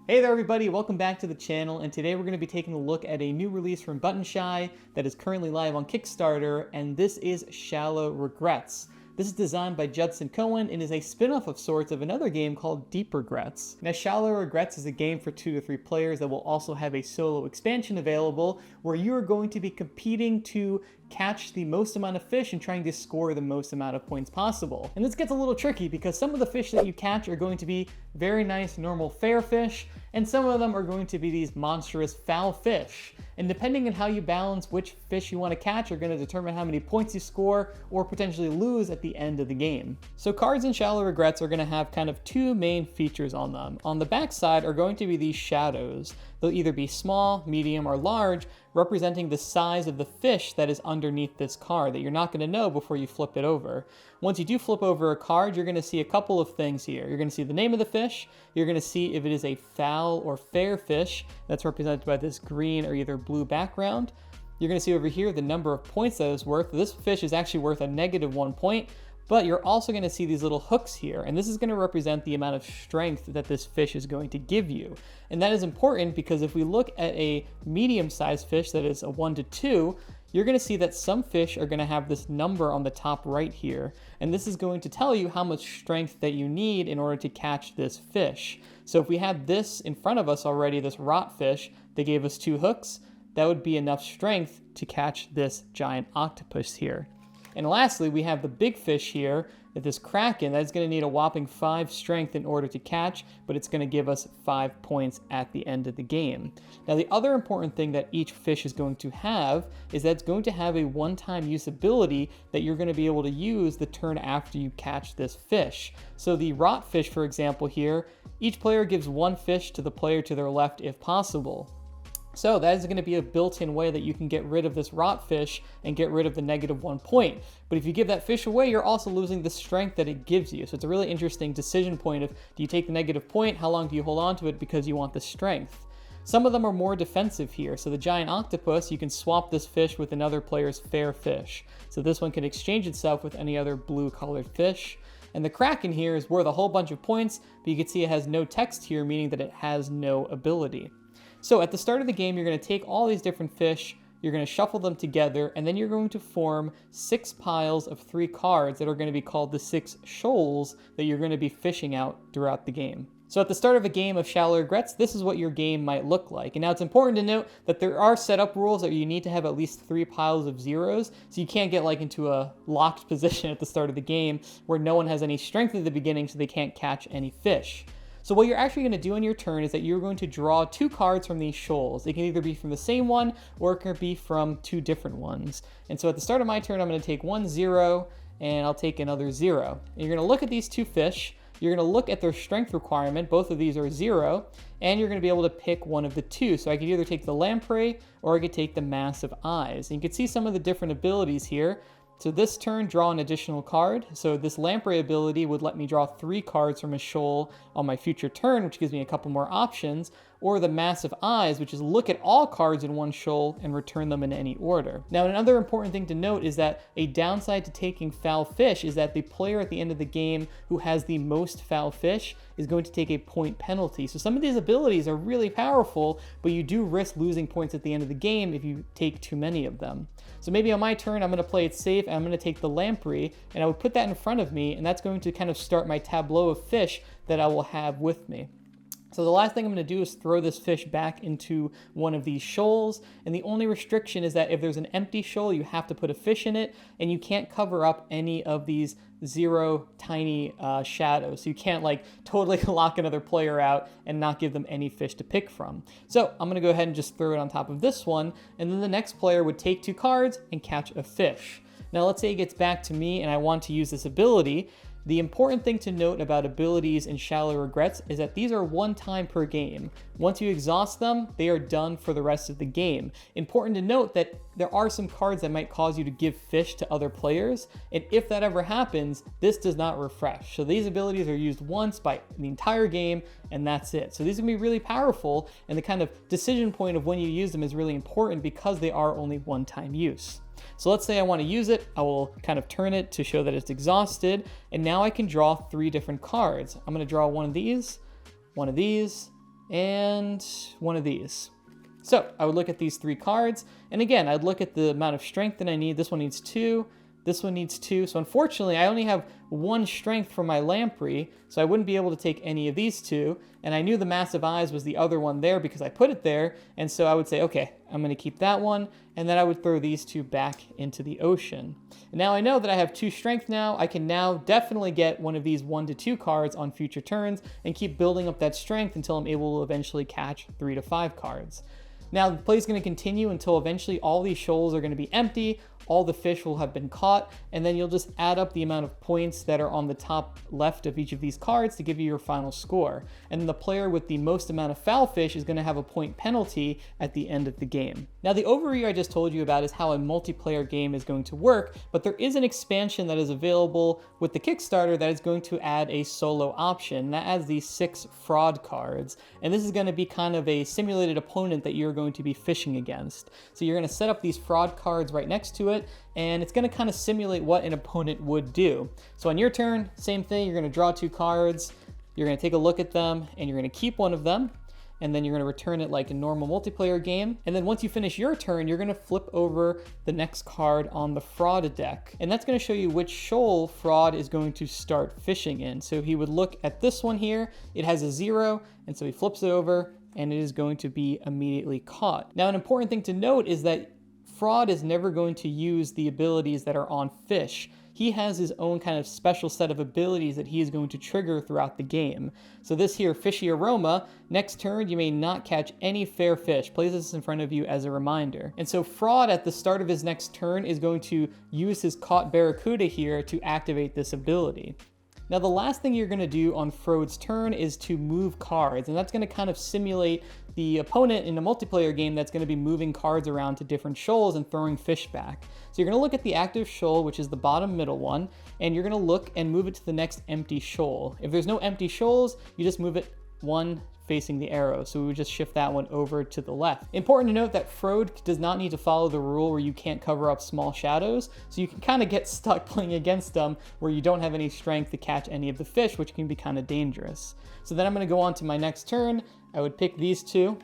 Hey there everybody, welcome back to the channel, and today we're going to be taking a look at a new release from Button Shy that is currently live on Kickstarter, and this is Shallow Regrets. This is designed by Judson Cohen and is a spin-off of sorts of another game called Deep Regrets. Now, Shallow Regrets is a game for 2 to 3 players that will also have a solo expansion available where you are going to be competing to catch the most amount of fish and trying to score the most amount of points possible. And this gets a little tricky because some of the fish that you catch are going to be very nice, normal, fair fish, and some of them are going to be these monstrous foul fish. And depending on how you balance which fish you want to catch are going to determine how many points you score or potentially lose at the end of the game. So cards in Shallow Regrets are going to have kind of 2 main features on them. On the back side are going to be these shadows. They'll either be small, medium, or large, representing the size of the fish that is underneath this card that you're not going to know before you flip it over. Once you do flip over a card, you're going to see a couple of things here. You're going to see the name of the fish, you're going to see if it is a foul or fair fish, that's represented by this green or either blue background. You're going to see over here the number of points that it's worth. This fish is actually worth a -1 point, but you're also going to see these little hooks here, and this is going to represent the amount of strength that this fish is going to give you. And that is important because if we look at a medium-sized fish that is a 1 to 2, you're going to see that some fish are going to have this number on the top right here, and this is going to tell you how much strength that you need in order to catch this fish. So if we had this in front of us already, this rot fish, they gave us 2 hooks, that would be enough strength to catch this giant octopus here. And lastly, we have the big fish here, this kraken, that's going to need a whopping 5 strength in order to catch, but it's going to give us 5 points at the end of the game. Now, the other important thing that each fish is going to have is that it's going to have a one-time use ability that you're going to be able to use the turn after you catch this fish. So the rot fish, for example here, each player gives 1 fish to the player to their left if possible. So that is going to be a built-in way that you can get rid of this rot fish and get rid of the -1 point. But if you give that fish away, you're also losing the strength that it gives you. So it's a really interesting decision point of, do you take the negative point? How long do you hold on to it because you want the strength? Some of them are more defensive here. So the giant octopus, you can swap this fish with another player's fair fish. So this one can exchange itself with any other blue-colored fish. And the kraken here is worth a whole bunch of points, but you can see it has no text here, meaning that it has no ability. So at the start of the game, you're going to take all these different fish, you're going to shuffle them together, and then you're going to form 6 piles of 3 cards that are going to be called the 6 shoals that you're going to be fishing out throughout the game. So at the start of a game of Shallow Regrets, this is what your game might look like. And now it's important to note that there are setup rules that you need to have at least 3 piles of zeros, so you can't get like into a locked position at the start of the game where no one has any strength at the beginning so they can't catch any fish. So what you're actually going to do on your turn is that you're going to draw 2 cards from these shoals. They can either be from the same one or it can be from 2 different ones. And so at the start of my turn, I'm going to take 1 0 and I'll take another 0. And you're going to look at these 2 fish. You're going to look at their strength requirement. Both of these are 0, and you're going to be able to pick one of the 2. So I could either take the lamprey or I could take the massive eyes. And you can see some of the different abilities here. So this turn, draw an additional card. So this lamprey ability would let me draw 3 cards from a shoal on my future turn, which gives me a couple more options. Or the massive eyes, which is look at all cards in one shoal and return them in any order. Now, another important thing to note is that a downside to taking foul fish is that the player at the end of the game who has the most foul fish is going to take a point penalty. So some of these abilities are really powerful, but you do risk losing points at the end of the game if you take too many of them. So maybe on my turn, I'm going to play it safe, and I'm going to take the lamprey, and I would put that in front of me, and that's going to kind of start my tableau of fish that I will have with me. So the last thing I'm going to do is throw this fish back into one of these shoals, and the only restriction is that if there's an empty shoal, you have to put a fish in it, and you can't cover up any of these 0 tiny shadows. So you can't like totally lock another player out and not give them any fish to pick from. So I'm going to go ahead and just throw it on top of this one, and then the next player would take 2 cards and catch a fish. Now let's say it gets back to me and I want to use this ability. The important thing to note about abilities in Shallow Regrets is that these are 1 time per game. Once you exhaust them, they are done for the rest of the game. Important to note that there are some cards that might cause you to give fish to other players, and if that ever happens, this does not refresh. So these abilities are used once by the entire game, and that's it. So these are going to be really powerful, and the kind of decision point of when you use them is really important because they are only 1-time use. So let's say I want to use it. I will kind of turn it to show that it's exhausted. And now I can draw 3 different cards. I'm going to draw one of these, and one of these. So I would look at these 3 cards, and again, I'd look at the amount of strength that I need. This one needs 2, this one needs 2. So unfortunately, I only have 1 strength for my lamprey, so I wouldn't be able to take any of these 2. And I knew the massive eyes was the other one there because I put it there, and so I would say, okay, I'm gonna keep that one, and then I would throw these 2 back into the ocean. And now I know that I have 2 strength now. I can now definitely get one of these 1 to 2 cards on future turns and keep building up that strength until I'm able to eventually catch 3 to 5 cards. Now the play is going to continue until eventually all these shoals are going to be empty, all the fish will have been caught, and then you'll just add up the amount of points that are on the top left of each of these cards to give you your final score. And then the player with the most amount of foul fish is going to have a point penalty at the end of the game. Now the overview I just told you about is how a multiplayer game is going to work, but there is an expansion that is available with the Kickstarter that is going to add a solo option. That adds these 6 Frod cards, and this is going to be kind of a simulated opponent that you're going to be fishing against. So you're going to set up these Frod cards right next to it, and it's going to kind of simulate what an opponent would do. So on your turn, same thing, you're going to draw 2 cards, you're going to take a look at them, and you're going to keep one of them, and then you're going to return it like a normal multiplayer game. And then once you finish your turn, you're going to flip over the next card on the Frod deck, and that's going to show you which shoal Frod is going to start fishing in. So he would look at this one here, it has a 0, and so he flips it over, and it is going to be immediately caught. Now an important thing to note is that Frod is never going to use the abilities that are on fish. He has his own kind of special set of abilities that he is going to trigger throughout the game. So this here, Fishy Aroma, next turn you may not catch any fair fish. Place this in front of you as a reminder. And so Frod at the start of his next turn is going to use his caught barracuda here to activate this ability. Now the last thing you're going to do on Frod's turn is to move cards, and that's going to kind of simulate the opponent in a multiplayer game that's going to be moving cards around to different shoals and throwing fish back. So you're going to look at the active shoal, which is the bottom middle one, and you're going to look and move it to the next empty shoal. If there's no empty shoals, you just move it one facing the arrow. So we would just shift that one over to the left. Important to note that Frod does not need to follow the rule where you can't cover up small shadows. So you can kind of get stuck playing against them where you don't have any strength to catch any of the fish, which can be kind of dangerous. So then I'm going to go on to my next turn. I would pick these 2,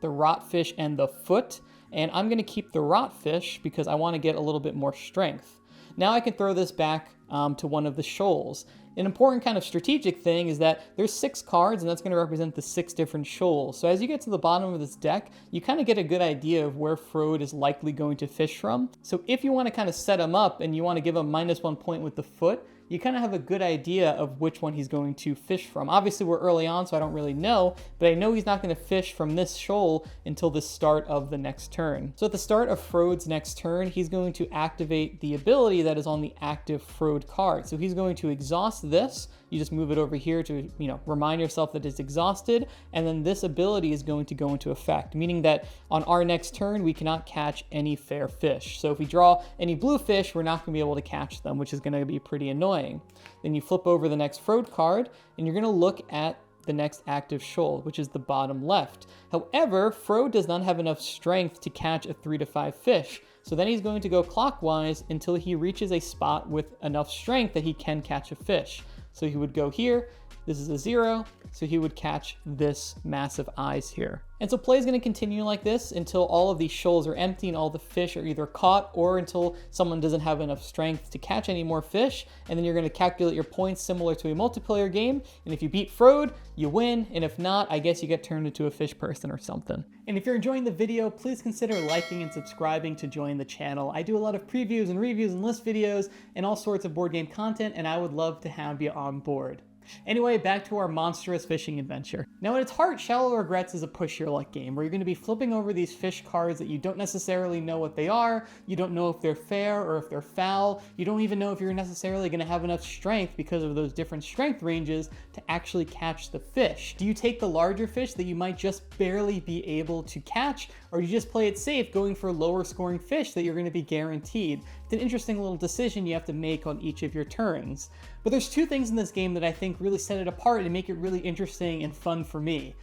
the rotfish and the foot, and I'm going to keep the rotfish because I want to get a little bit more strength. Now I can throw this back to one of the shoals. An important kind of strategic thing is that there's 6 cards, and that's going to represent the 6 different shoals. So as you get to the bottom of this deck, you kind of get a good idea of where Frod is likely going to fish from. So if you want to kind of set him up and you want to give him -1 point with the foot, you kind of have a good idea of which one he's going to fish from. Obviously we're early on, so I don't really know, but I know he's not going to fish from this shoal until the start of the next turn. So at the start of Frod's next turn, he's going to activate the ability that is on the active Frod card. So he's going to exhaust this. You just move it over here to, remind yourself that it's exhausted, and then this ability is going to go into effect, meaning that on our next turn, we cannot catch any fair fish. So if we draw any blue fish, we're not going to be able to catch them, which is going to be pretty annoying. Then you flip over the next Frod card, and you're going to look at the next active shoal, which is the bottom left. However, Frod does not have enough strength to catch a 3 to 5 fish. So then he's going to go clockwise until he reaches a spot with enough strength that he can catch a fish. So he would go here, this is a 0, so he would catch this massive eyes here. And so play is going to continue like this until all of these shoals are empty and all the fish are either caught, or until someone doesn't have enough strength to catch any more fish. And then you're going to calculate your points similar to a multiplayer game. And if you beat Frod, you win. And if not, I guess you get turned into a fish person or something. And if you're enjoying the video, please consider liking and subscribing to join the channel. I do a lot of previews and reviews and list videos and all sorts of board game content, and I would love to have you on board. Anyway, back to our monstrous fishing adventure. Now at its heart, Shallow Regrets is a push your luck game where you're going to be flipping over these fish cards that you don't necessarily know what they are, you don't know if they're fair or if they're foul, you don't even know if you're necessarily going to have enough strength because of those different strength ranges to actually catch the fish. Do you take the larger fish that you might just barely be able to catch, or do you just play it safe going for lower scoring fish that you're going to be guaranteed? It's an interesting little decision you have to make on each of your turns. But there's 2 things in this game that I think really set it apart and make it really interesting and fun for me.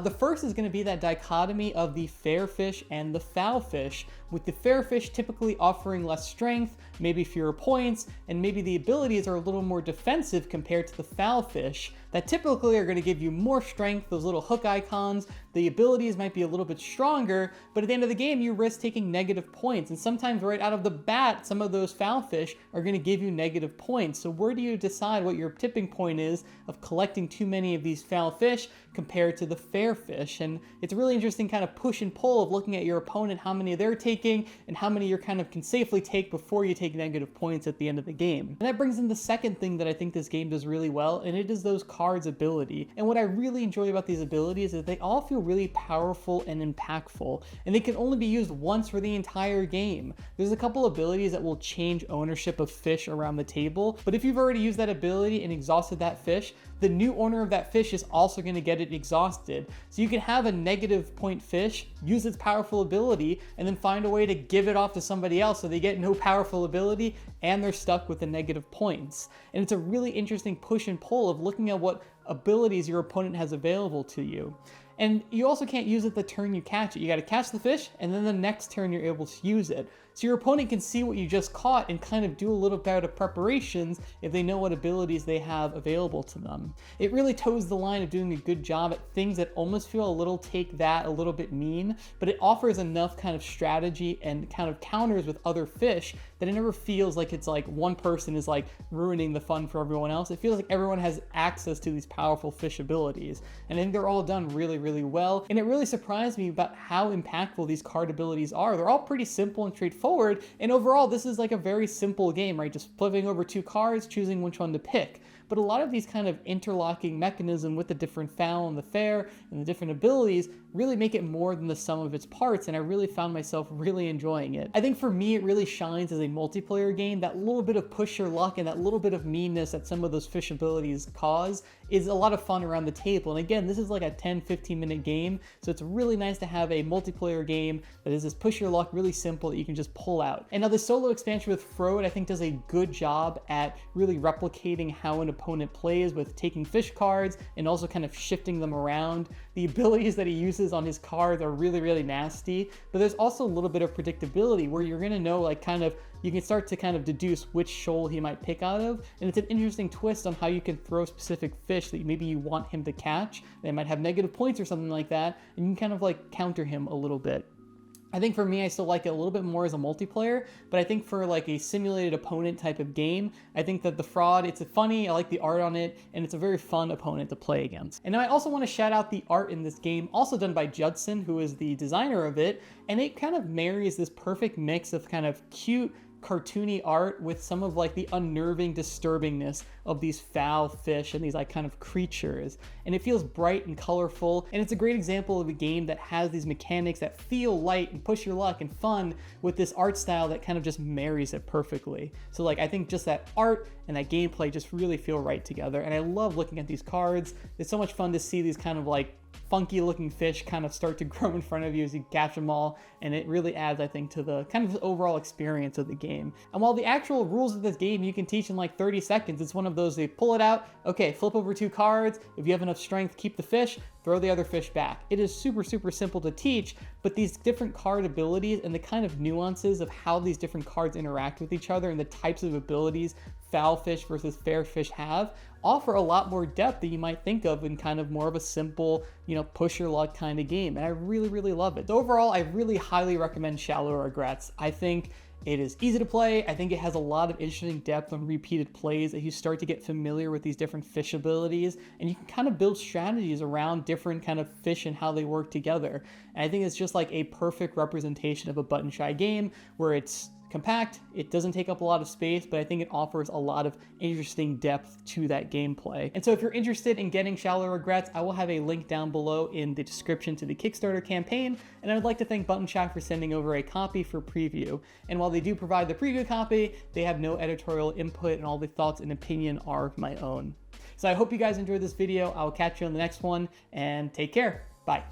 The first is going to be that dichotomy of the fair fish and the foul fish, with the fair fish typically offering less strength, maybe fewer points, and maybe the abilities are a little more defensive compared to the foul fish. that typically are going to give you more strength, those little hook icons. The abilities might be a little bit stronger, but at the end of the game, you risk taking negative points. And sometimes right out of the bat, some of those foul fish are going to give you negative points. So where do you decide what your tipping point is of collecting too many of these foul fish compared to the fair fish? And it's a really interesting kind of push and pull of looking at your opponent, how many they're taking and how many you kind of can safely take before you take negative points at the end of the game. And that brings in the second thing that I think this game does really well, and it is those cards' ability. And what I really enjoy about these abilities is they all feel really powerful and impactful, and they can only be used once for the entire game. There's a couple abilities that will change ownership of fish around the table, but if you've already used that ability and exhausted that fish, the new owner of that fish is also going to get it exhausted. So you can have a negative point fish use its powerful ability and then find a way to give it off to somebody else so they get no powerful ability and they're stuck with the negative points. And it's a really interesting push and pull of looking at what abilities your opponent has available to you. And you also can't use it the turn you catch it. You got to catch the fish, and then the next turn you're able to use it. So your opponent can see what you just caught and kind of do a little bit of preparations if they know what abilities they have available to them. It really toes the line of doing a good job at things that almost feel a little take that, a little bit mean, but it offers enough kind of strategy and kind of counters with other fish that it never feels like it's like one person is like ruining the fun for everyone else. It feels like everyone has access to these powerful fish abilities. And I think they're all done really, really well. And it really surprised me about how impactful these card abilities are. They're all pretty simple and straightforward. And overall, this is like a very simple game, right? Just flipping over two cards, choosing which one to pick. But a lot of these kind of interlocking mechanism with the different foul and the fair and the different abilities really make it more than the sum of its parts, and I really found myself really enjoying it. I think for me, it really shines as a multiplayer game. That little bit of push your luck and that little bit of meanness that some of those fish abilities cause is a lot of fun around the table. And again, this is like a 10-15 minute game, so it's really nice to have a multiplayer game that is just push your luck, really simple, that you can just pull out. And now the solo expansion with Frod, I think, does a good job at really replicating how an opponent plays with taking fish cards and also kind of shifting them around. The abilities that he uses on his cards are really, really nasty, but there's also a little bit of predictability where you're gonna know, like, kind of, you can start to kind of deduce which shoal he might pick out of, and it's an interesting twist on how you can throw specific fish that maybe you want him to catch. They might have negative points or something like that, and you can kind of like counter him a little bit. I think for me, I still like it a little bit more as a multiplayer, but I think for like a simulated opponent type of game, I think that the Frod, it's funny, I like the art on it, and it's a very fun opponent to play against. And now I also want to shout out the art in this game, also done by Judson, who is the designer of it, and it kind of marries this perfect mix of kind of cute, cartoony art with some of like the unnerving disturbingness of these foul fish and these like kind of creatures. And it feels bright and colorful, and it's a great example of a game that has these mechanics that feel light and push your luck and fun with this art style that kind of just marries it perfectly. So like, I think just that art and that gameplay just really feel right together, and I love looking at these cards. It's so much fun to see these kind of like funky looking fish kind of start to grow in front of you as you catch them all, and it really adds, I think, to the kind of overall experience of the game. And while the actual rules of this game you can teach in like 30 seconds, it's one of those, they pull it out, okay, flip over two cards, if you have enough strength, keep the fish, throw the other fish back. It is super, super simple to teach, but these different card abilities and the kind of nuances of how these different cards interact with each other and the types of abilities foul fish versus fair fish have offer a lot more depth than you might think of in kind of more of a simple, you know, push your luck kind of game. And I really, really love it. So overall, I really highly recommend Shallow Regrets. I think it is easy to play. I think it has a lot of interesting depth on repeated plays as you start to get familiar with these different fish abilities, and you can kind of build strategies around different kind of fish and how they work together. And I think it's just like a perfect representation of a button shy game where it's compact, it doesn't take up a lot of space, but I think it offers a lot of interesting depth to that gameplay. And so if you're interested in getting Shallow Regrets, I will have a link down below in the description to the Kickstarter campaign, and I would like to thank Button Shy for sending over a copy for preview. And while they do provide the preview copy, they have no editorial input, and all the thoughts and opinion are my own. So I hope you guys enjoyed this video. I will catch you on the next one, and take care. Bye.